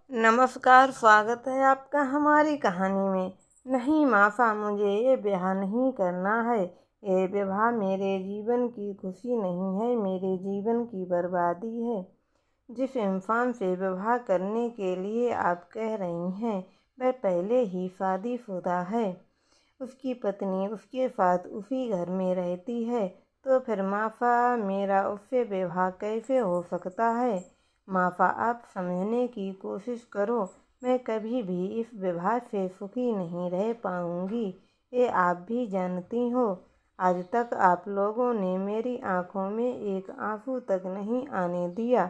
नमस्कार, स्वागत है आपका हमारी कहानी में। नहीं माफ़ा, मुझे ये ब्याह नहीं करना है। ये विवाह मेरे जीवन की खुशी नहीं है, मेरे जीवन की बर्बादी है। जिस इंसान से विवाह करने के लिए आप कह रही हैं, वह पहले ही शादीशुदा है। उसकी पत्नी उसके साथ उसी घर में रहती है, तो फिर माफ़ा मेरा उससे विवाह कैसे हो सकता है? माफ़ा, आप समझने की कोशिश करो। मैं कभी भी इस विवाह से सुखी नहीं रह पाऊंगी, ये आप भी जानती हो। आज तक आप लोगों ने मेरी आंखों में एक आंसू तक नहीं आने दिया,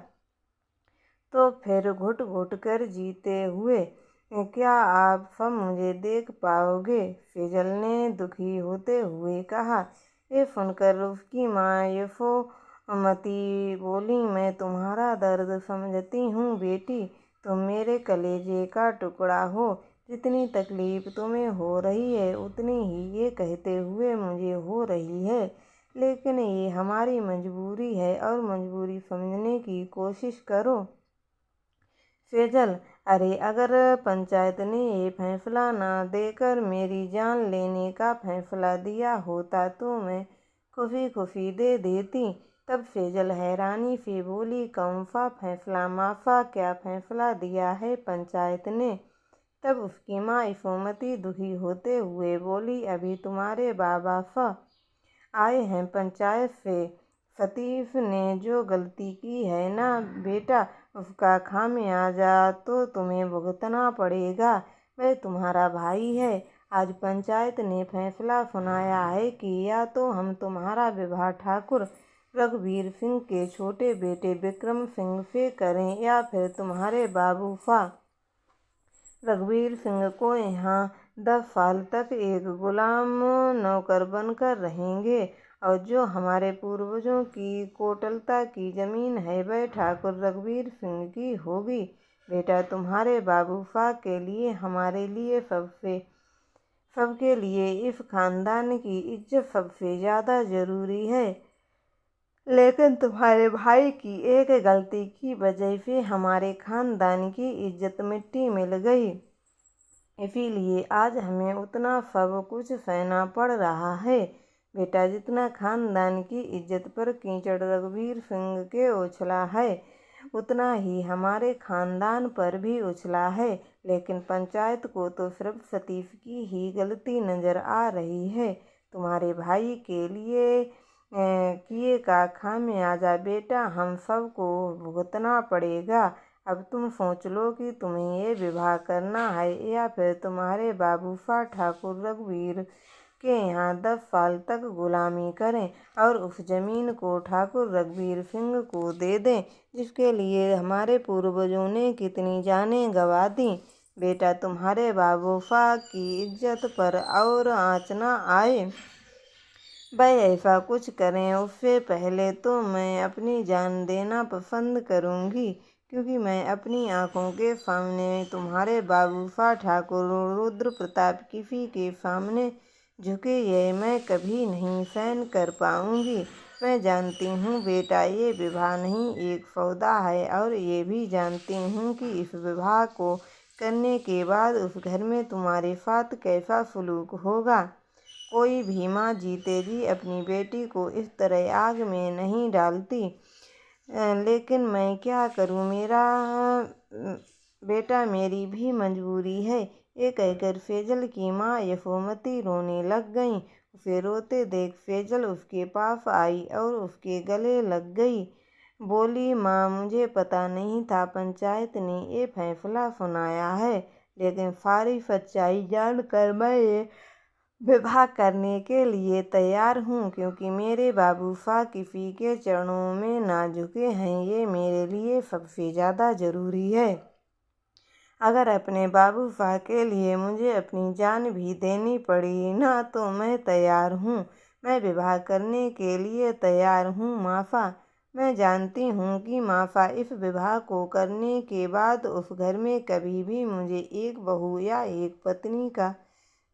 तो फिर घुट घुट कर जीते हुए क्या आप सब मुझे देख पाओगे? सेजल ने दुखी होते हुए कहा। ये सुनकर उसकी माँ यशोमती बोली, मैं तुम्हारा दर्द समझती हूँ बेटी, तुम मेरे कलेजे का टुकड़ा हो। जितनी तकलीफ तुम्हें हो रही है उतनी ही ये कहते हुए मुझे हो रही है, लेकिन ये हमारी मजबूरी है और मजबूरी समझने की कोशिश करो। सेजल, अरे अगर पंचायत ने ये फैसला ना देकर मेरी जान लेने का फैसला दिया होता तो मैं खुशी खुशी दे देती। तब सेजल हैरानी से बोली, कौन सा फैसला माफ़ा, क्या फैसला दिया है पंचायत ने? तब उसकी माँ यशोमती दुखी होते हुए बोली, अभी तुम्हारे बाबा आए हैं पंचायत से। सतीश ने जो गलती की है ना बेटा, उसका खामियाजा तो तुम्हें भुगतना पड़ेगा। वह तुम्हारा भाई है। आज पंचायत ने फैसला सुनाया है कि या तो हम तुम्हारा विवाह ठाकुर रघुवीर सिंह के छोटे बेटे विक्रम सिंह से करें, या फिर तुम्हारे बाबू रघुवीर सिंह को यहाँ 10 साल तक एक गुलाम नौकर बनकर रहेंगे, और जो हमारे पूर्वजों की कोटलता की जमीन है वह ठाकुर रघुवीर सिंह की होगी। बेटा, तुम्हारे बाबू के लिए, हमारे लिए, सबके लिए इस खानदान की इज्जत सबसे ज़्यादा ज़रूरी है। लेकिन तुम्हारे भाई की एक गलती की वजह से हमारे खानदान की इज्जत मिट्टी मिल गई, इसीलिए आज हमें उतना सब कुछ सहना पड़ रहा है। बेटा, जितना खानदान की इज्जत पर कीचड़ रघुवीर सिंह के उछला है, उतना ही हमारे खानदान पर भी उछला है। लेकिन पंचायत को तो सिर्फ सतीश की ही गलती नज़र आ रही है। तुम्हारे भाई के लिए किए का खामियाजा बेटा हम सबको भुगतना पड़ेगा। अब तुम सोच लो कि तुम्हें ये विवाह करना है या फिर तुम्हारे बाबू ठाकुर रघुवीर के यहाँ 10 साल तक गुलामी करें और उस जमीन को ठाकुर रघुवीर सिंह को दे दें, जिसके लिए हमारे पूर्वजों ने कितनी जानें गंवा दी। बेटा, तुम्हारे बाबू की इज्जत पर और आँच ना आए, वह ऐसा कुछ करें उससे पहले तो मैं अपनी जान देना पसंद करूंगी, क्योंकि मैं अपनी आंखों के सामने तुम्हारे बाबू ठाकुर रुद्र प्रताप किसी के सामने झुके ये मैं कभी नहीं सहन कर पाऊंगी। मैं जानती हूँ बेटा, ये विवाह नहीं एक सौदा है, और ये भी जानती हूँ कि इस विवाह को करने के बाद उस घर में तुम्हारे साथ कैसा सलूक होगा। कोई भी माँ जीते जी अपनी बेटी को इस तरह आग में नहीं डालती, लेकिन मैं क्या करूँ मेरा बेटा, मेरी भी मजबूरी है। ये कहकर सेजल की माँ यशोमती रोने लग गई। उसे रोते देख सेजल उसके पास आई और उसके गले लग गई। बोली, माँ, मुझे पता नहीं था पंचायत ने ये फैसला सुनाया है, लेकिन सारी सच्चाई जानकर मैं ये विवाह करने के लिए तैयार हूँ, क्योंकि मेरे बाबू किसी के चरणों में ना झुके हैं, ये मेरे लिए सबसे ज़्यादा ज़रूरी है। अगर अपने बाबू के लिए मुझे अपनी जान भी देनी पड़ी ना, तो मैं तैयार हूँ। मैं विवाह करने के लिए तैयार हूँ माफ़ा। मैं जानती हूँ कि माफ़ा इस विवाह को करने के बाद उस घर में कभी भी मुझे एक बहू या एक पत्नी का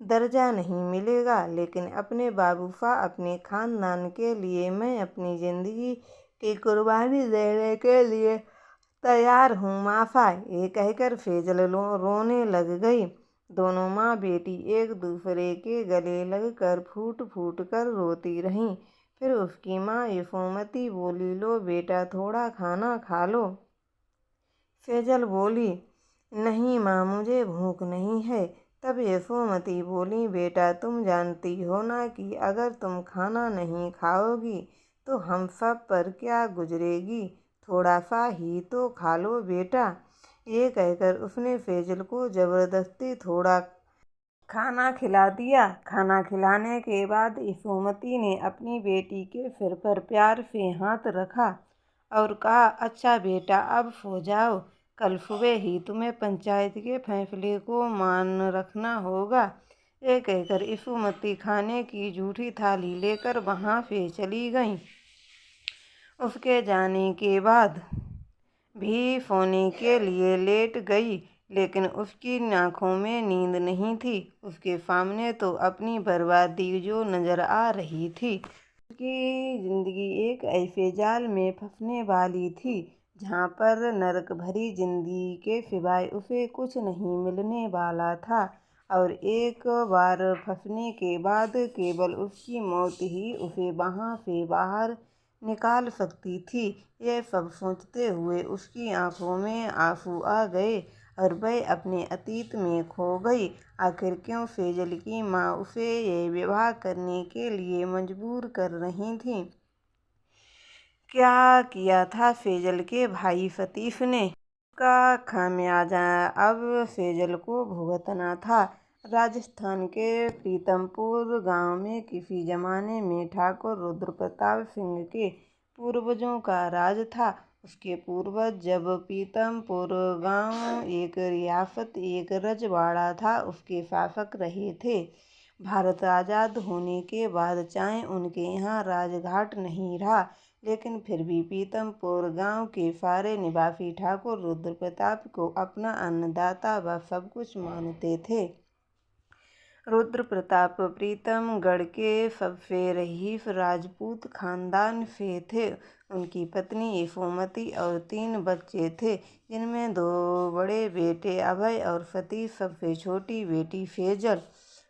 दर्जा नहीं मिलेगा, लेकिन अपने बाबू अपने खानदान के लिए मैं अपनी ज़िंदगी की कुर्बानी देने के लिए तैयार हूँ माफा, ये कहकर फेजल रोने लग गई। दोनों माँ बेटी एक दूसरे के गले लगकर फूट फूट कर रोती रहीं। फिर उसकी माँ यशोमती बोली, लो बेटा थोड़ा खाना खा लो। फेजल बोली, नहीं माँ, मुझे भूख नहीं है। तब यशोमती बोली, बेटा तुम जानती हो ना कि अगर तुम खाना नहीं खाओगी तो हम सब पर क्या गुजरेगी, थोड़ा सा ही तो खा लो बेटा। ये कहकर उसने फेजल को जबरदस्ती थोड़ा खाना खिला दिया। खाना खिलाने के बाद यशोमती ने अपनी बेटी के सिर पर प्यार से हाथ रखा और कहा, अच्छा बेटा अब सो जाओ, कल सुबह ही तुम्हें पंचायत के फैसले को मान रखना होगा। ये कहकर यशोमती खाने की जूठी थाली लेकर वहाँ से चली गई। उसके जाने के बाद भी सोने के लिए लेट गई, लेकिन उसकी आंखों में नींद नहीं थी। उसके सामने तो अपनी बर्बादी जो नजर आ रही थी। उसकी जिंदगी एक ऐसे जाल में फंसने वाली थी जहाँ पर नरक भरी जिंदगी के सिवाय उसे कुछ नहीं मिलने वाला था, और एक बार फंसने के बाद केवल उसकी मौत ही उसे वहाँ से बाहर निकाल सकती थी। यह सब सोचते हुए उसकी आंखों में आंसू आ गए और वह अपने अतीत में खो गई। आखिर क्यों फेजल की माँ उसे ये विवाह करने के लिए मजबूर कर रही थी? क्या किया था फेजल के भाई सतीश ने? का खामियाजा अब फेजल को भुगतना था। राजस्थान के प्रीतमपुर गांव में किसी जमाने में ठाकुर रुद्र प्रताप सिंह के पूर्वजों का राज था। उसके पूर्वज जब प्रीतमपुर गांव एक रियासत, एक रजवाड़ा था, उसके शासक रहे थे। भारत आज़ाद होने के बाद चाहे उनके यहाँ राजघाट नहीं रहा, लेकिन फिर भी प्रीतमपुर गांव के सारे निवासी ठाकुर रुद्र प्रताप को अपना अन्नदाता व सब कुछ मानते थे। रुद्र प्रताप प्रीतमगढ़ के सबसे रईस राजपूत खानदान से थे। उनकी पत्नी यशोमती और 3 बच्चे थे, जिनमें 2 बड़े बेटे अभय और सतीश, सबसे छोटी बेटी फेजल।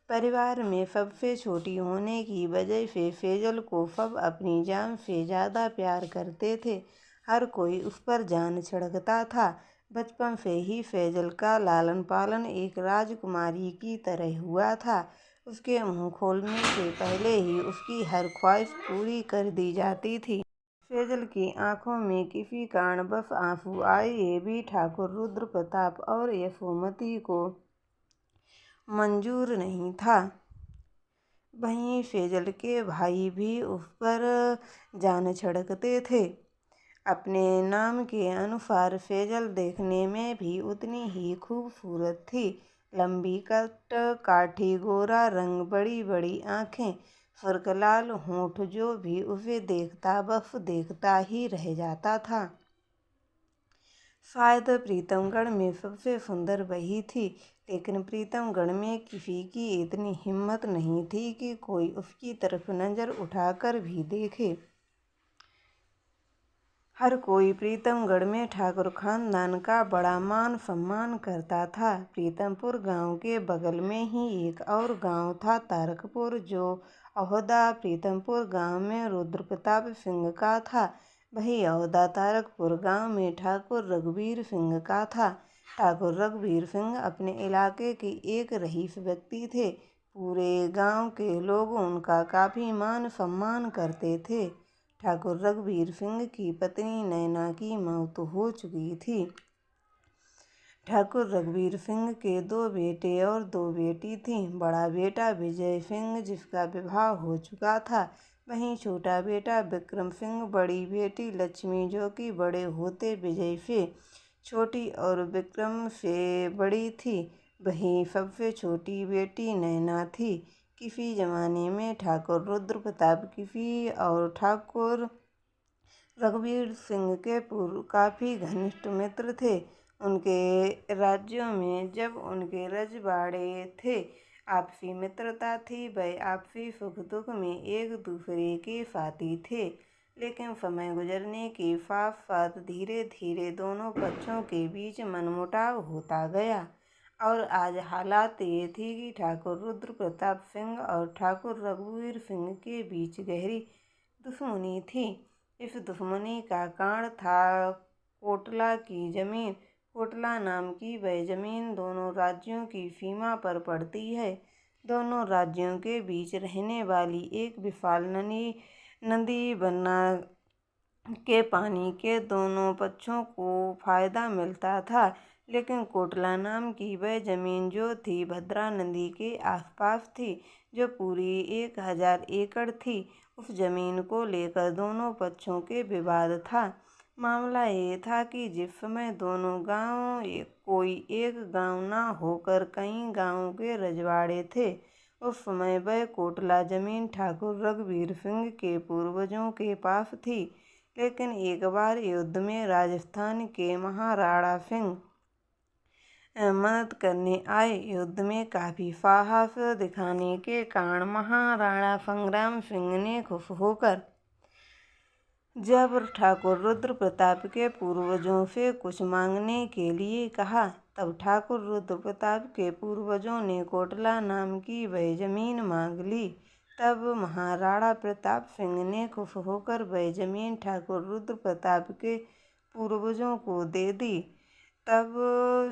परिवार में सबसे छोटी होने की वजह से फेजल को सब अपनी जान से ज़्यादा प्यार करते थे। हर कोई उस पर जान छिड़कता था। बचपन से ही फेजल का लालन पालन एक राजकुमारी की तरह हुआ था। उसके मुंह खोलने से पहले ही उसकी हर ख्वाहिश पूरी कर दी जाती थी। फेजल की आंखों में किसी कारणवश आंसू आए, ये भी ठाकुर रुद्र प्रताप और यशोमती को मंजूर नहीं था। वहीं फेजल के भाई भी उस पर जान छिड़कते थे। अपने नाम के अनुसार फेजल देखने में भी उतनी ही खूबसूरत थी। लंबी कट काठी, गोरा रंग, बड़ी बड़ी आँखें, सुर्खलाल होंठ, जो भी उसे देखता बस देखता ही रह जाता था। शायद प्रीतमगढ़ में सबसे सुंदर वही थी, लेकिन प्रीतमगढ़ में किसी की इतनी हिम्मत नहीं थी कि कोई उसकी तरफ नज़र उठाकर भी देखे। हर कोई प्रीतमगढ़ में ठाकुर खानदान का बड़ा मान सम्मान करता था। प्रीतमपुर गांव के बगल में ही एक और गांव था, तारकपुर, जो ओहदा प्रीतमपुर गांव में रुद्र प्रताप सिंह का था। वही ओहदा तारकपुर गांव में ठाकुर रघुवीर सिंह का था। ठाकुर रघुवीर सिंह अपने इलाके के एक रईस व्यक्ति थे। पूरे गांव के लोग उनका काफ़ी मान सम्मान करते थे। ठाकुर रघुवीर सिंह की पत्नी नैना की मौत हो चुकी थी। ठाकुर रघुवीर सिंह के 2 बेटे और 2 बेटी थीं। बड़ा बेटा विजय सिंह, जिसका विवाह हो चुका था, वहीं छोटा बेटा विक्रम सिंह, बड़ी बेटी लक्ष्मी, जो कि बड़े होते विजय से छोटी और विक्रम से बड़ी थी। वहीं सबसे छोटी बेटी नैना थी। किसी ज़माने में ठाकुर रुद्र प्रताप किसी और ठाकुर रघुवीर सिंह के पूर्व काफ़ी घनिष्ठ मित्र थे। उनके राज्यों में जब उनके रजवाड़े थे, आपसी मित्रता थी। वह आपसी सुख दुख में एक दूसरे के साथी थे। लेकिन समय गुजरने के साथ धीरे धीरे दोनों पक्षों के बीच मनमुटाव होता गया और आज हालात ये थी कि ठाकुर रुद्र प्रताप सिंह और ठाकुर रघुवीर सिंह के बीच गहरी दुश्मनी थी। इस दुश्मनी का कारण था कोटला की जमीन। कोटला नाम की वह जमीन दोनों राज्यों की सीमा पर पड़ती है। दोनों राज्यों के बीच रहने वाली एक विशाल नदी बन्ना के पानी के दोनों पक्षों को फायदा मिलता था, लेकिन कोटला नाम की वह जमीन जो थी भद्रा नदी के आसपास थी, जो पूरी 1000 एकड़ थी। उस जमीन को लेकर दोनों पक्षों के विवाद था। मामला ये था कि जिस समय दोनों गांव कोई एक गांव ना होकर कई गांवों के रजवाड़े थे, उस समय वह कोटला जमीन ठाकुर रघुवीर सिंह के पूर्वजों के पास थी। लेकिन एक बार युद्ध में राजस्थान के महाराणा सिंह मदद करने आए। युद्ध में काफी साहस दिखाने के कारण महाराणा संग्राम सिंह ने खुश होकर जब ठाकुर रुद्र प्रताप के पूर्वजों से कुछ मांगने के लिए कहा, तब ठाकुर रुद्र प्रताप के पूर्वजों ने कोटला नाम की वह जमीन मांग ली। तब महाराणा प्रताप सिंह ने खुश होकर वह जमीन ठाकुर रुद्र प्रताप के पूर्वजों को दे दी। तब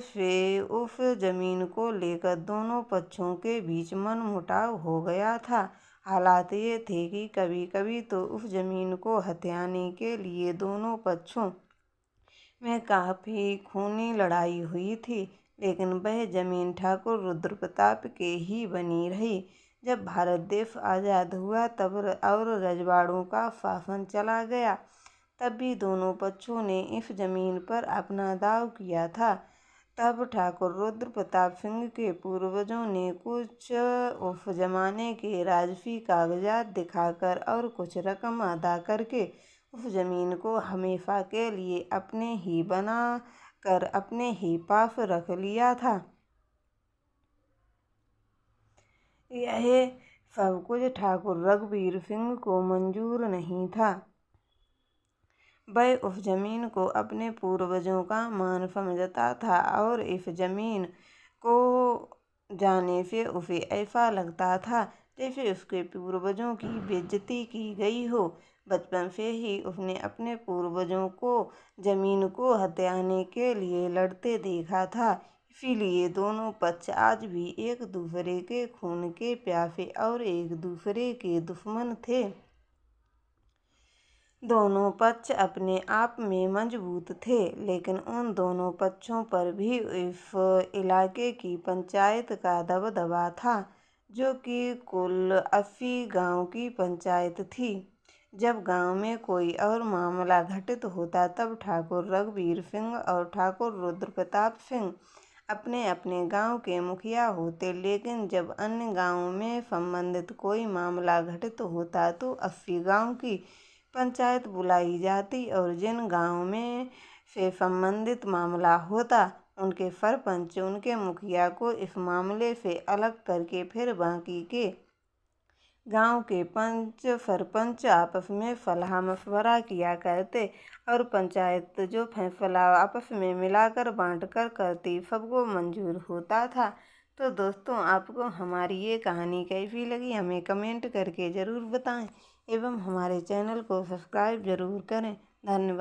से उस जमीन को लेकर दोनों पक्षों के बीच मनमुटाव हो गया था। हालात ये थे कि कभी कभी तो उस जमीन को हथियाने के लिए दोनों पक्षों में काफी खूनी लड़ाई हुई थी, लेकिन वह जमीन ठाकुर रुद्र प्रताप के ही बनी रही। जब भारत देश आज़ाद हुआ तब और रजवाड़ों का शासन चला गया, तब भी दोनों पक्षों ने इस जमीन पर अपना दांव किया था। तब ठाकुर रुद्र प्रताप सिंह के पूर्वजों ने कुछ उस जमाने के राजसी कागजात दिखाकर और कुछ रकम अदा करके उस जमीन को हमेशा के लिए अपने ही बना कर अपने ही पास रख लिया था। यह सब कुछ ठाकुर रघुवीर सिंह को मंजूर नहीं था। वह उस जमीन को अपने पूर्वजों का मान समझता था और इस जमीन को जाने से उसे ऐसा लगता था जैसे उसके पूर्वजों की बेइज्जती की गई हो। बचपन से ही उसने अपने पूर्वजों को जमीन को हथियाने के लिए लड़ते देखा था, इसीलिए दोनों पक्ष आज भी एक दूसरे के खून के प्यासे और एक दूसरे के दुश्मन थे। दोनों पक्ष अपने आप में मजबूत थे, लेकिन उन दोनों पक्षों पर भी इस इलाके की पंचायत का दबदबा था, जो कि कुल 80 गांव की पंचायत थी। जब गांव में कोई और मामला घटित होता तब ठाकुर रघुवीर सिंह और ठाकुर रुद्र प्रताप सिंह अपने अपने गांव के मुखिया होते, लेकिन जब अन्य गांवों में संबंधित कोई मामला घटित होता तो 80 गांव की पंचायत बुलाई जाती और जिन गांव में से संबंधित मामला होता उनके सरपंच उनके मुखिया को इस मामले से अलग करके फिर बाकी के गांव के पंच सरपंच आपस में सलाह मशवरा किया करते और पंचायत जो फैसला आपस में मिलाकर बांटकर करती सबको मंजूर होता था। तो दोस्तों, आपको हमारी ये कहानी कैसी लगी हमें कमेंट करके ज़रूर बताएं एवं हमारे चैनल को सब्सक्राइब ज़रूर करें। धन्यवाद।